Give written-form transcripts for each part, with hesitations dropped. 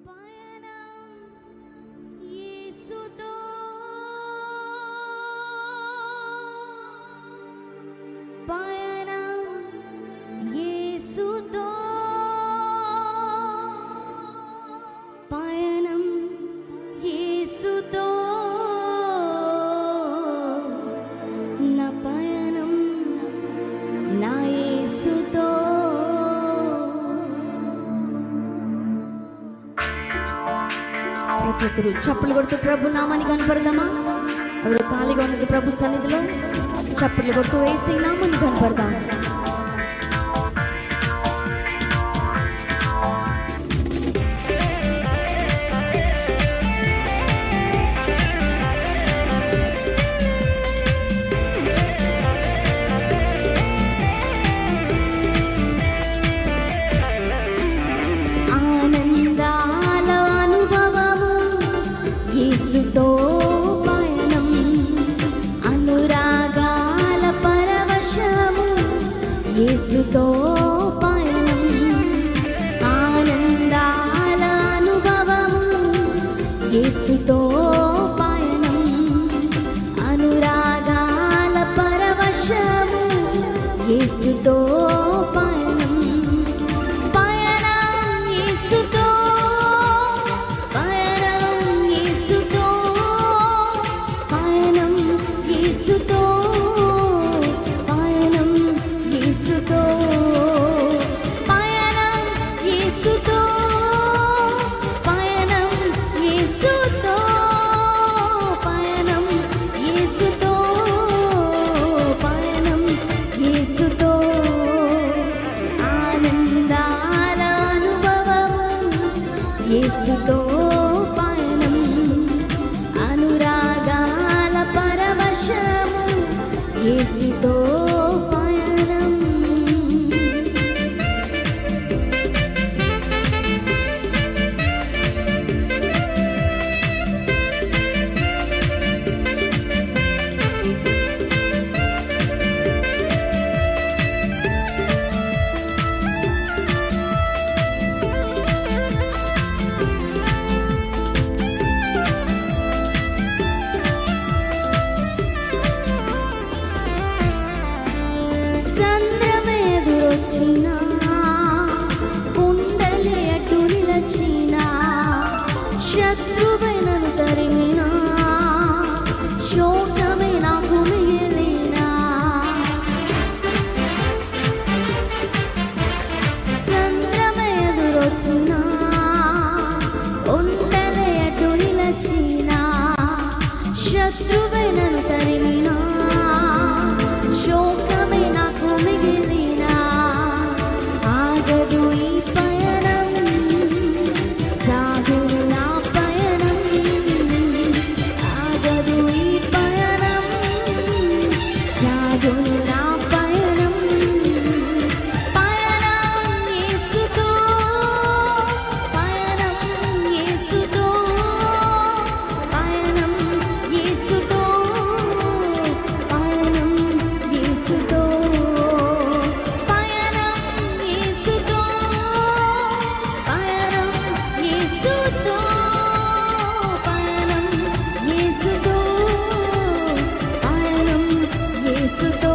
పయనం యేసుతో పయనం యేసుతో పయనం యేసుతో నా పయనం నా యేసుతో. ప్రతి ఒక్కరు చప్పట్లు కొడుతూ ప్రభు నామాన్ని కనపడదామా? ఎవరు ఖాళీగా ఉన్నది ప్రభు సన్నిధిలో చప్పట్లు కొడుతూ యేసయ్య నామాన్ని కనపడదాం. ఆనందాల అనుభవము యేసుతో పయనం, అనురాగాల పరవశము యేసుతో పయనం. ఆనందాల అనుభవము యేసుతో పయనం, అనురాగాల పరవశము యేసుతో పయనం. పయనం యేసుతో, పయనం యేసుతో, పయనం యేసుతో, పయనం యేసుతో, పయనం యేసుతో, పయనం యేసుతో, పయనం యేసుతో, పయనం యేసుతో. ఆనందాల అనుభవము యేసుతో పయనం, అనురాగాల పరవశము యేసుతో పయనం. సంద్రమెదురొచ్చినా, కుండలే అడ్డు నిలచినా, శత్రువై నన్ను తరిమినా, శోకమే నాకు మిగిలినా. సంద్రమెదురొచ్చినా, కుండలే అడ్డు నిలచినా, శత్రువై నన్ను తరిమినా, శోకమే నాకు మిగిలినా. ఆగదు ఈ పయనం, సాగును నా పయనం. ఆగదు ఈ పయనం, సాగును నా పయనం. పయనం యేసుతో, పయనం యేసుతో, పయనం యేసుతో, పయనం యేసుతో, పయనం యేసుతో, పయనం యేసుతో, పయనం యేసుతో, పయనం యేసుతో.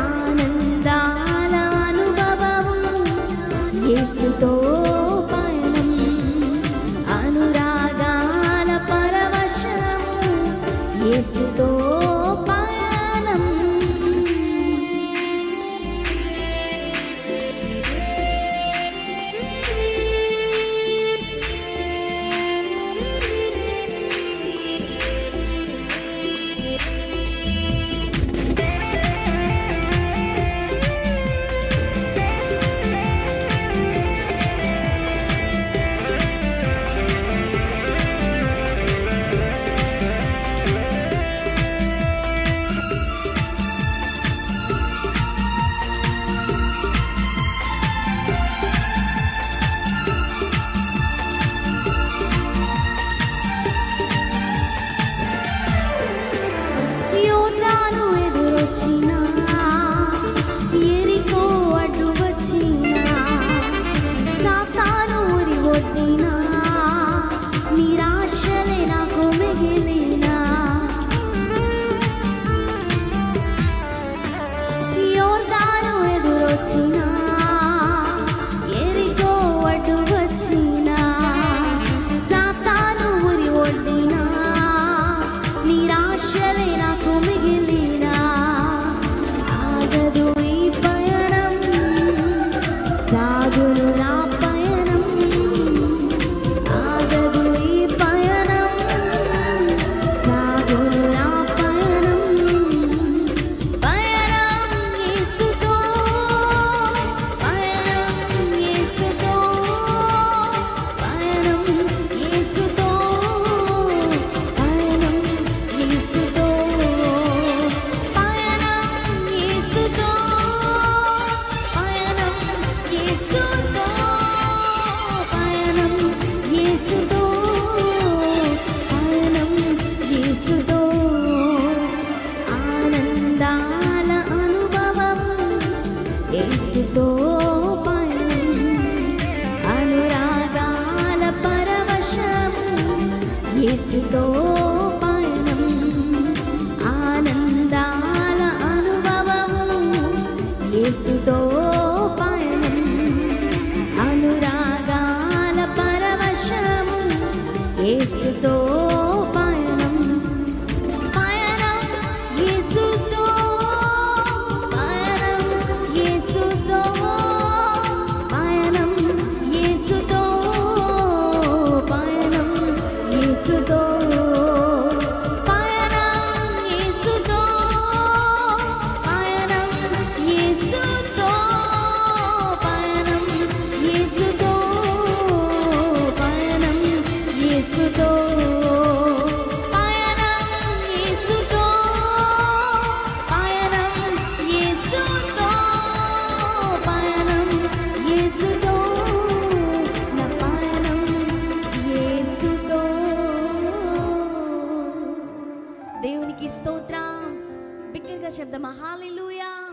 ఆనందాల అనుభవము యేసుతో పయనం, అనురాగాల పరవశము యేసుతో పయనం. దేవునికి స్తోత్రం. బిగ్గరగా శబ్దమా హల్లెలూయా.